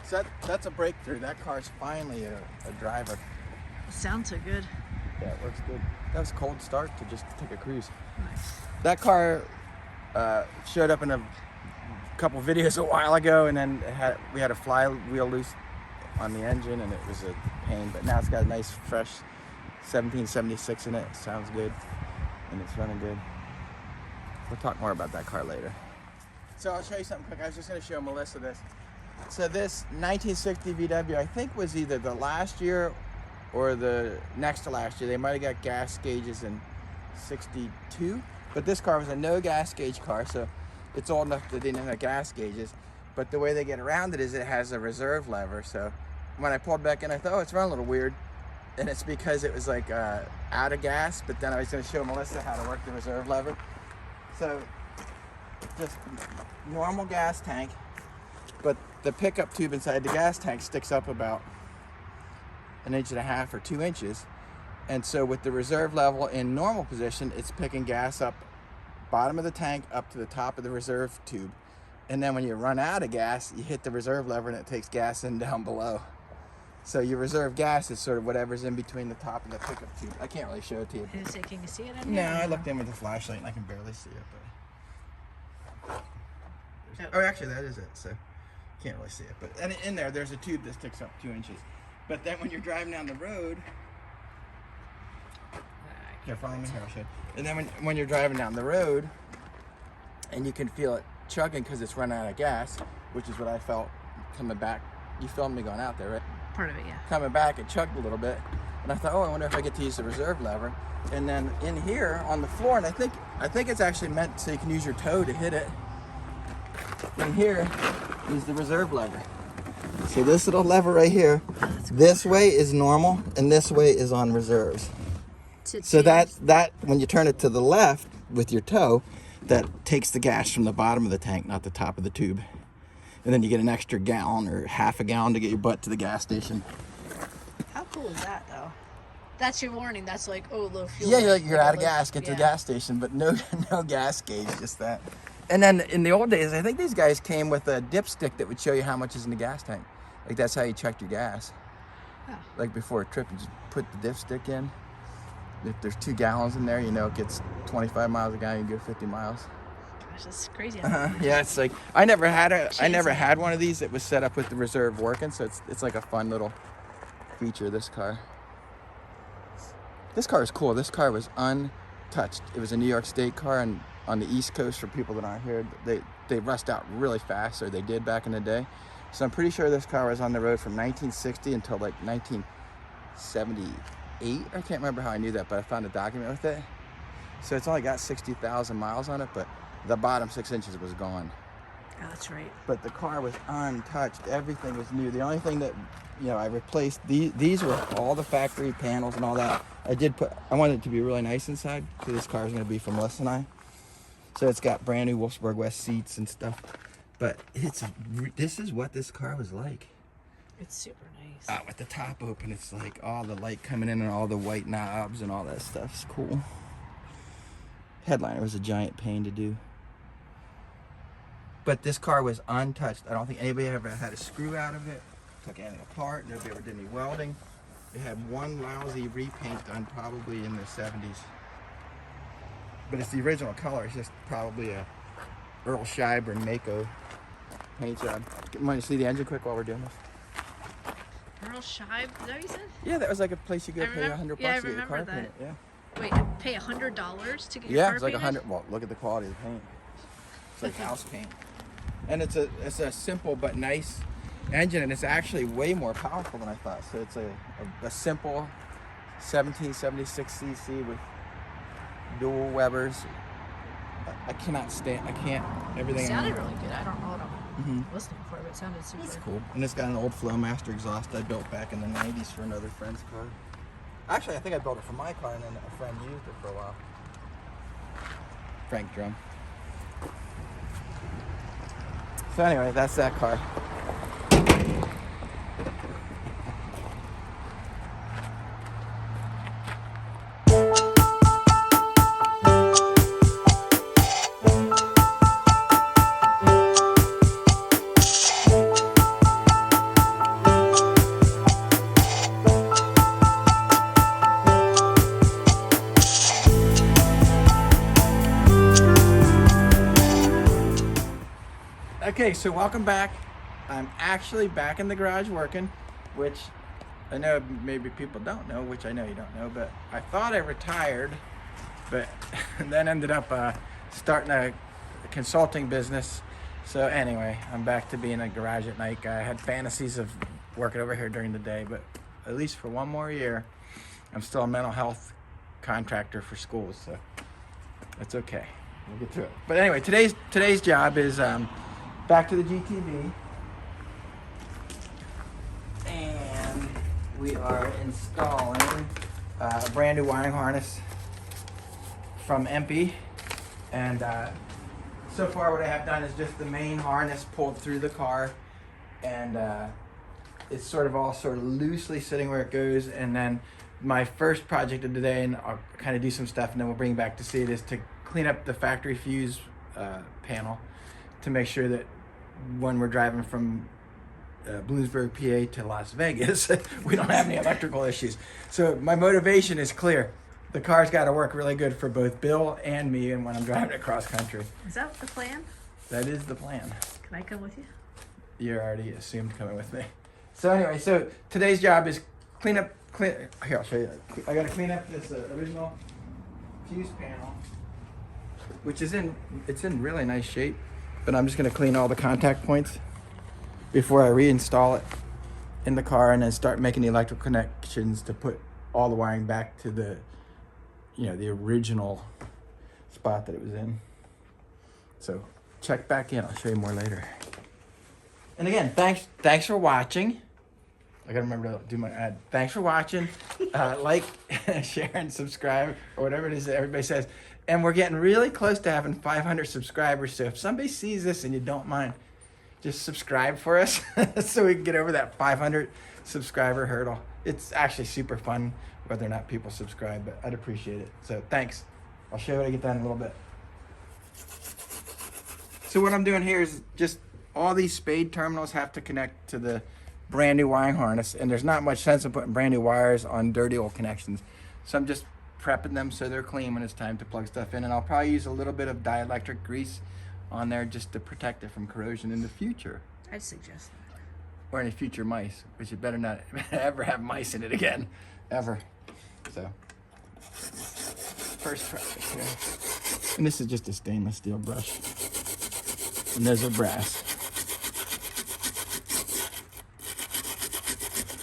So that's a breakthrough. That car's finally a driver. It sounds so good. Yeah, it works good. That was a cold start to just take a cruise. Nice. That car showed up in a couple videos a while ago, and then we had a flywheel loose on the engine, and it was a pain. But now it's got a nice, fresh 1776 in it. Sounds good, and it's running good. We'll talk more about that car later. So I'll show you something quick. I was just going to show Melissa this. So this 1960 VW, I think, was either the last year or the next to last year. They might have got gas gauges in 62, but this car was a no gas gauge car, so it's old enough that they didn't have gas gauges. But the way they get around it is it has a reserve lever. So when I pulled back in, I thought, oh, it's running a little weird. And it's because it was like out of gas, but then I was going to show Melissa how to work the reserve lever. So just normal gas tank, but the pickup tube inside the gas tank sticks up about 1.5 inches or 2 inches. And so with the reserve level in normal position, it's picking gas up bottom of the tank up to the top of the reserve tube. And then when you run out of gas, you hit the reserve lever and it takes gas in down below. So your reserve gas is sort of whatever's in between the top and the pickup tube. I can't really show it to you. Can you see it in No, here? I looked in with the flashlight and I can barely see it. But oh, actually that is it. So can't really see it. But and in there's a tube that sticks up 2 inches. But then when you're driving down the road, here, follow me here, I'll show you. And then when you're driving down the road, and you can feel it chugging because it's running out of gas, which is what I felt coming back. You filmed me going out there, right? Part of it, yeah. Coming back, it chugged a little bit, and I thought, oh, I wonder if I get to use the reserve lever. And then in here on the floor, and I think it's actually meant so you can use your toe to hit it. In here is the reserve lever. So this little lever right here, this way is normal, and this way is on reserves. So that when you turn it to the left with your toe, that takes the gas from the bottom of the tank, not the top of the tube. And then you get an extra gallon or half a gallon to get your butt to the gas station. How cool is that, though? That's your warning. That's like, oh, low fuel. Yeah, you're out of gas, get to the gas station, but no gas gauge, just that. And then in the old days, I think these guys came with a dipstick that would show you how much is in the gas tank. Like that's how you checked your gas. Oh. Like before a trip, you just put the dipstick in. If there's 2 gallons in there, you know it gets 25 miles a gallon, you go 50 miles. Gosh, that's crazy. Yeah, it's like I never had one of these that was set up with the reserve working, so it's like a fun little feature of this car. This car is cool. This car was untouched. It was a New York State car, and on the East Coast, for people that aren't here, they rust out really fast, or they did back in the day. So I'm pretty sure this car was on the road from 1960 until like 1978. I can't remember how I knew that, but I found a document with it. So it's only got 60,000 miles on it, but the bottom 6 inches was gone. Oh, that's right. But the car was untouched. Everything was new. The only thing that, I replaced, these were all the factory panels and all that. I wanted it to be really nice inside, because this car is going to be for Melissa and I. So it's got brand new Wolfsburg West seats and stuff. But this is what this car was like. It's super nice. With the top open, it's like all the light coming in and all the white knobs and all that stuff. It's cool. Headliner was a giant pain to do. But this car was untouched. I don't think anybody ever had a screw out of it, took anything apart, nobody ever did any welding. It had one lousy repaint done probably in the 70s. But it's the original color. It's just probably a Earl Scheib or Mako paint job. Want to see the engine quick while we're doing this? Earl Scheib, is that what you said? Yeah, that was like a place you go pay $100 to get your car that. painted. Yeah. Wait, pay $100 to get your car painted? Yeah, it's like $100. Well, look at the quality of the paint. It's like house paint. And it's a simple but nice engine, and it's actually way more powerful than I thought. So it's a simple 1776cc with dual Webers. I can't. Everything. It sounded really good. I don't know what I'm listening for, but it sounded super. It's cool. And it's got an old Flowmaster exhaust I built back in the 90s for another friend's car. Actually, I think I built it for my car, and then a friend used it for a while. Frank Drum. So anyway, that's that car. Okay, so welcome back. I'm actually back in the garage working, which I know maybe people don't know, which I know you don't know, but I thought I retired, but then ended up starting a consulting business. So anyway, I'm back to being a garage at night guy. I had fantasies of working over here during the day, but at least for one more year, I'm still a mental health contractor for schools, so that's okay. We'll get through it. But anyway, today's job is back to the GTV, and we are installing a brand new wiring harness from EMPI, and so far what I have done is just the main harness pulled through the car, and it's sort of loosely sitting where it goes. And then my first project of the day, and I'll kind of do some stuff and then we'll bring back to see it, is to clean up the factory fuse panel to make sure that when we're driving from Bloomsburg, PA to Las Vegas, we don't have any electrical issues. So my motivation is clear. The car's got to work really good for both Bill and me, and when I'm driving across country. Is that the plan? That is the plan. Can I come with you? You already assumed coming with me. So anyway, so today's job is here, I'll show you. I got to clean up this original fuse panel, which is in really nice shape, but I'm just going to clean all the contact points before I reinstall it in the car, and then start making the electrical connections to put all the wiring back to the original spot that it was in. So check back in. I'll show you more later. And again, thanks for watching. I gotta remember to do my ad. Thanks for watching. Like, share, and subscribe, or whatever it is that everybody says. And we're getting really close to having 500 subscribers. So if somebody sees this and you don't mind, just subscribe for us so we can get over that 500 subscriber hurdle. It's actually super fun whether or not people subscribe, but I'd appreciate it. So thanks. I'll show you what I get done in a little bit. So what I'm doing here is just all these spade terminals have to connect to the brand new wiring harness, and there's not much sense in putting brand new wires on dirty old connections. So I'm just prepping them so they're clean when it's time to plug stuff in, and I'll probably use a little bit of dielectric grease on there just to protect it from corrosion in the future. I'd suggest that. Or any future mice, which you better not ever have mice in it again, ever. So, first project here. And this is just a stainless steel brush. And those are brass.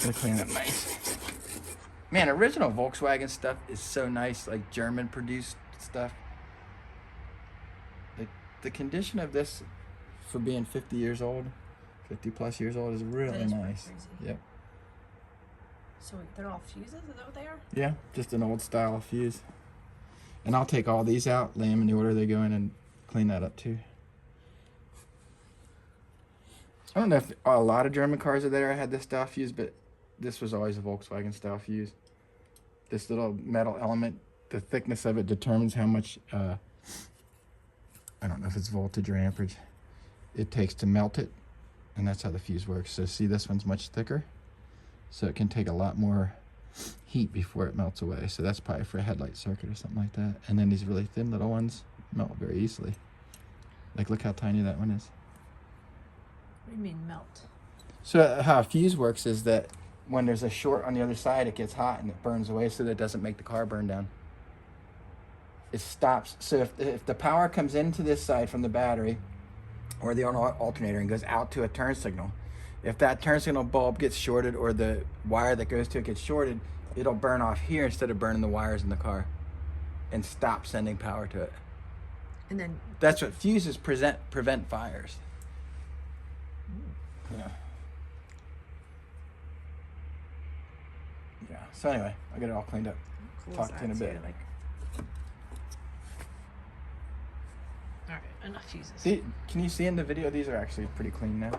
Gonna clean up nice. Man, original Volkswagen stuff is so nice, like German produced stuff. Like the condition of this for being 50 years old, 50 plus years old, is really nice. Yep. So they're all fuses? Is that what they are? Yeah, just an old style fuse. And I'll take all these out, lay them in the order they go in, and clean that up too. I don't know if a lot of German cars are there had this style fuse, but this was always a Volkswagen style fuse. This little metal element, the thickness of it determines how much, I don't know if it's voltage or amperage, it takes to melt it. And that's how the fuse works. So see, this one's much thicker, so it can take a lot more heat before it melts away. So that's probably for a headlight circuit or something like that. And then these really thin little ones melt very easily. Like, look how tiny that one is. What do you mean melt? So how a fuse works is that when there's a short on the other side, it gets hot and it burns away, so that it doesn't make the car burn down. It stops. So if the power comes into this side from the battery or the alternator and goes out to a turn signal, if that turn signal bulb gets shorted or the wire that goes to it gets shorted, it'll burn off here instead of burning the wires in the car and stop sending power to it. And then that's what fuses prevent fires. Yeah. Yeah. So anyway, I got it all cleaned up. cool Talk to you in a bit. Like... Alright, enough fuses. See, can you see in the video, these are actually pretty clean now.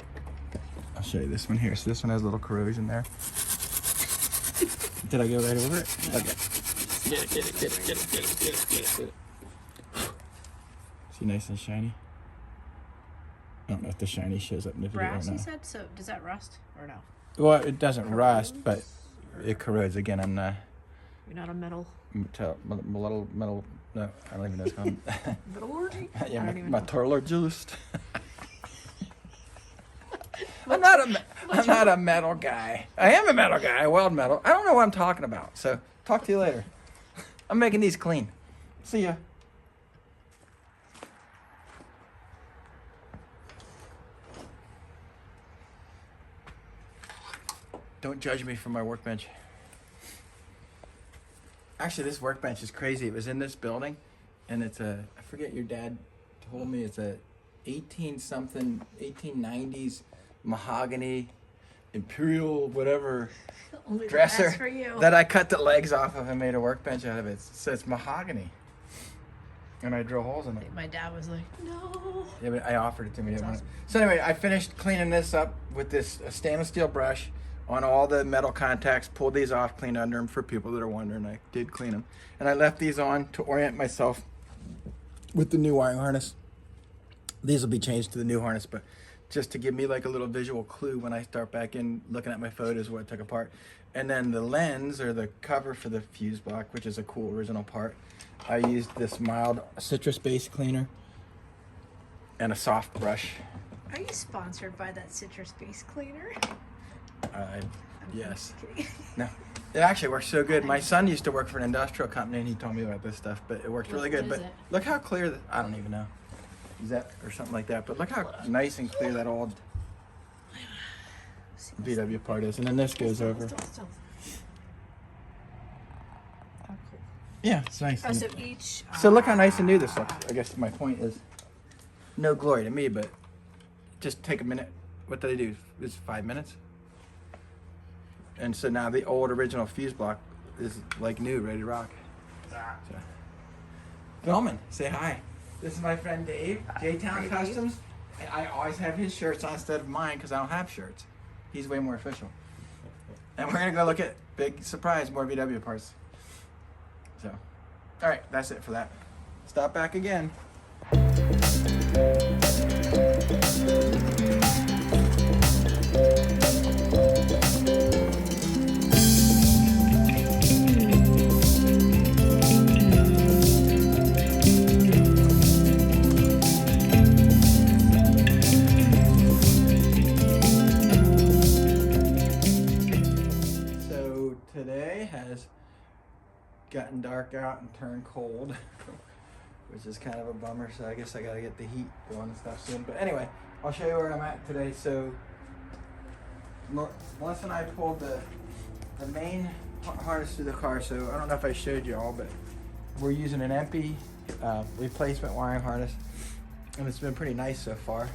I'll show you this one here. So this one has a little corrosion there. Did I go right over it? Okay. Get it. See, nice and shiny. I don't know if the shiny shows up in the video Brass, or you not. said? So does that rust or no? Well, it doesn't rust, but it corrodes. Again, I'm not You're not a metal... metal. No, I don't even know what's called. Metallurgy? Yeah, I don't even know. metallurgist. I'm not a metal guy. I am a metal guy. I weld metal. I don't know what I'm talking about. So talk to you later. I'm making these clean. See ya. Don't judge me for my workbench. Actually, this workbench is crazy. It was in this building, and it's I forget, your dad told me it's a 1890s mahogany imperial whatever Only the dresser best for you. that I cut the legs off of and made a workbench out of it. So it's mahogany. And I drill holes in it. My dad was like, no. Yeah, but I offered it to me. That's Didn't want it. awesome. So anyway, I finished cleaning this up with this stainless steel brush on all the metal contacts, pulled these off, cleaned under them for people that are wondering. I did clean them. And I left these on to orient myself with the new wiring harness. These will be changed to the new harness, but just to give me like a little visual clue when I start back in looking at my photos, what I took apart. And then the lens, or the cover for the fuse block, which is a cool original part, I used this mild citrus base cleaner and a soft brush. Are you sponsored by that citrus base cleaner? Yes. I'm kidding. No, it actually works so good. My son used to work for an industrial company, and he told me about this stuff, but it works really good. What is But it? look how clear, I don't even know. Is that, or something like that, but look how nice and clear that old VW part is. And then this goes over. Still. Oh, cool. Yeah, it's nice. Oh, so each. So look how nice and new this looks. I guess my point is, no glory to me, but just take a minute. What did I do? It's 5 minutes. And so now the old original fuse block is like new, ready to rock. So, filming, say hi. This is my friend Dave, J-Town Customs. And I always have his shirts on instead of mine because I don't have shirts. He's way more official. And we're gonna go look at, big surprise, more VW parts. So, all right, that's it for that. Stop back again. So today has gotten dark out and turned cold, which is kind of a bummer. So I guess I gotta get the heat going and stuff soon. But anyway, I'll show you where I'm at today. So Melissa and I pulled the main harness through the car. So I don't know if I showed you all, but we're using an EMPI replacement wiring harness, and it's been pretty nice so far.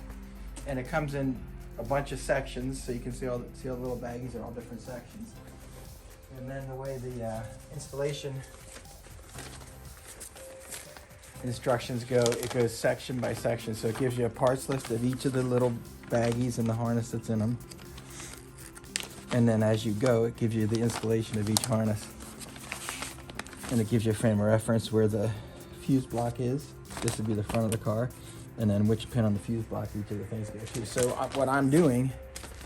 And it comes in a bunch of sections, so you can see all the little baggies are all different sections. And then the way the installation instructions go, it goes section by section. So it gives you a parts list of each of the little baggies and the harness that's in them. And then as you go, it gives you the installation of each harness. And it gives you a frame of reference where the fuse block is. This would be the front of the car. And then which pin on the fuse block each of the things go to. So what I'm doing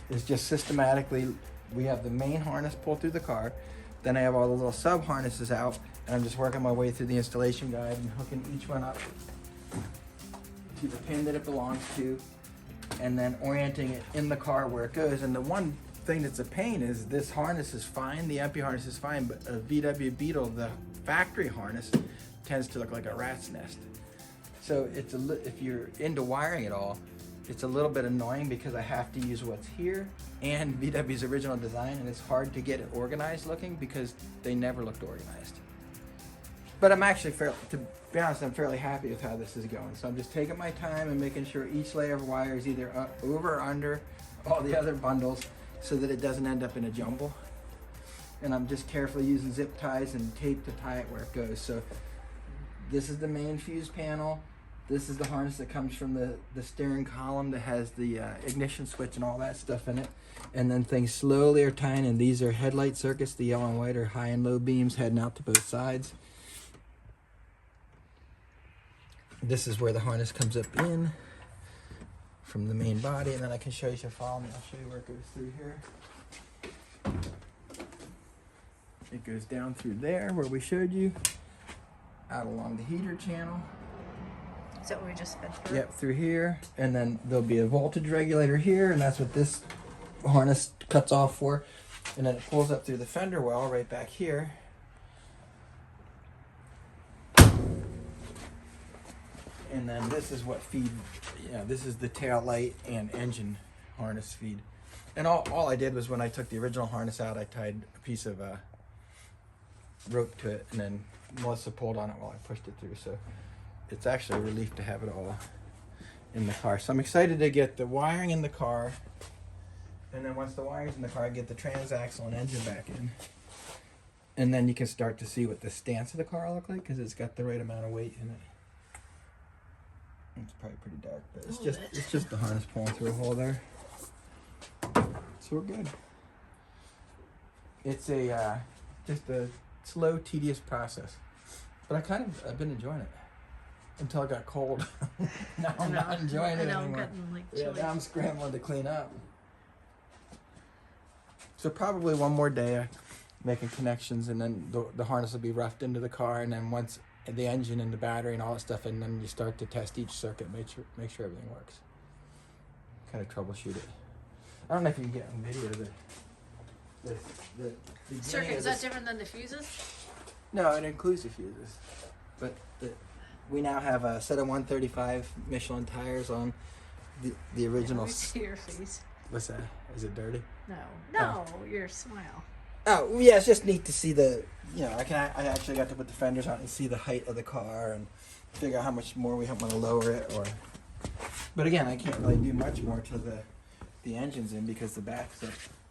is just systematically, we have the main harness pulled through the car. Then I have all the little sub harnesses out, and I'm just working my way through the installation guide and hooking each one up to the pin that it belongs to, and then orienting it in the car where it goes. And the one thing that's a pain is this harness is fine, the EMPI harness is fine, but a VW Beetle, the factory harness, tends to look like a rat's nest. So it's if you're into wiring it all, it's a little bit annoying because I have to use what's here and VW's original design, and it's hard to get it organized looking because they never looked organized. But I'm actually to be honest, I'm fairly happy with how this is going. So I'm just taking my time and making sure each layer of wire is either over or under all the other bundles so that it doesn't end up in a jumble. And I'm just carefully using zip ties and tape to tie it where it goes. So this is the main fuse panel. This is the harness that comes from the steering column that has the ignition switch and all that stuff in it. And then things slowly are tying in. These are headlight circuits. The yellow and white are high and low beams heading out to both sides. This is where the harness comes up in from the main body. And then I can show you, if you follow me, I'll show you where it goes through here. It goes down through there where we showed you, out along the heater channel. Is that what we just fed through? Yep, through here, and then there'll be a voltage regulator here, and that's what this harness cuts off for. And then it pulls up through the fender well right back here. And then this is what feed, this is the tail light and engine harness feed. And all I did was when I took the original harness out, I tied a piece of rope to it, and then Melissa pulled on it while I pushed it through. So it's actually a relief to have it all in the car. So I'm excited to get the wiring in the car. And then once the wiring's in the car, I get the transaxle and engine back in. And then you can start to see what the stance of the car will look like, because it's got the right amount of weight in it. It's probably pretty dark, but it's just the harness pulling through a hole there. So we're good. It's just a slow, tedious process, but I've been enjoying it until it got cold. Now I'm not enjoying it anymore. I'm getting like chilly. Now I'm scrambling to clean up. So probably one more day making connections, and then the harness will be roughed into the car, and then once the engine and the battery and all that stuff, and then you start to test each circuit, make sure everything works. Kind of troubleshoot it. I don't know if you can get on video the Circuit, is that different than the fuses? No, it includes the fuses. But we now have a set of 135 Michelin tires on the original. Let me see your face. What's that? Is it dirty? No, your smile. Oh yeah, it's just neat to see the. I actually got to put the fenders on and see the height of the car and figure out how much more we want to lower it. But again, I can't really do much more till the engine's in, because the back's up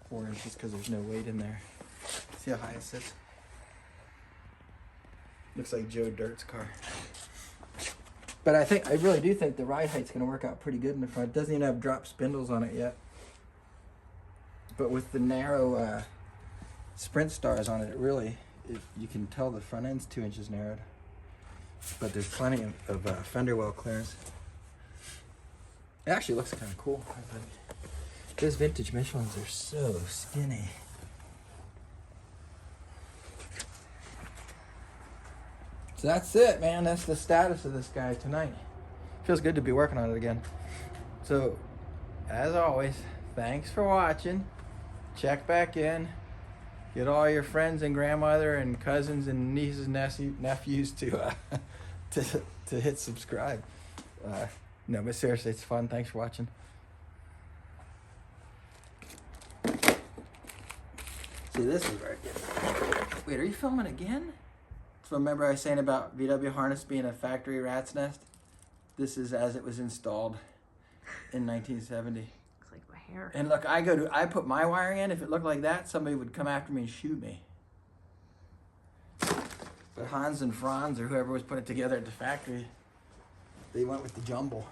4 inches because there's no weight in there. See how high it sits? Looks like Joe Dirt's car. But I really do think the ride height's going to work out pretty good in the front. It doesn't even have drop spindles on it yet. But with the narrow sprint stars on it, you can tell the front end's 2 inches narrowed. But there's plenty of fender well clearance. It actually looks kind of cool. Those vintage Michelins are so skinny. So that's it, man. That's the status of this guy tonight. Feels good to be working on it again. So, as always, thanks for watching. Check back in. Get all your friends and grandmother and cousins and nieces and nephews to hit subscribe. No, but seriously, it's fun. Thanks for watching. See, this is where it gets. Wait, are you filming again? So remember I was saying about VW harness being a factory rat's nest? This is as it was installed in 1970. Looks like my hair. And look, I put my wiring in. If it looked like that, somebody would come after me and shoot me. But Hans and Franz, or whoever was putting it together at the factory, they went with the jumble.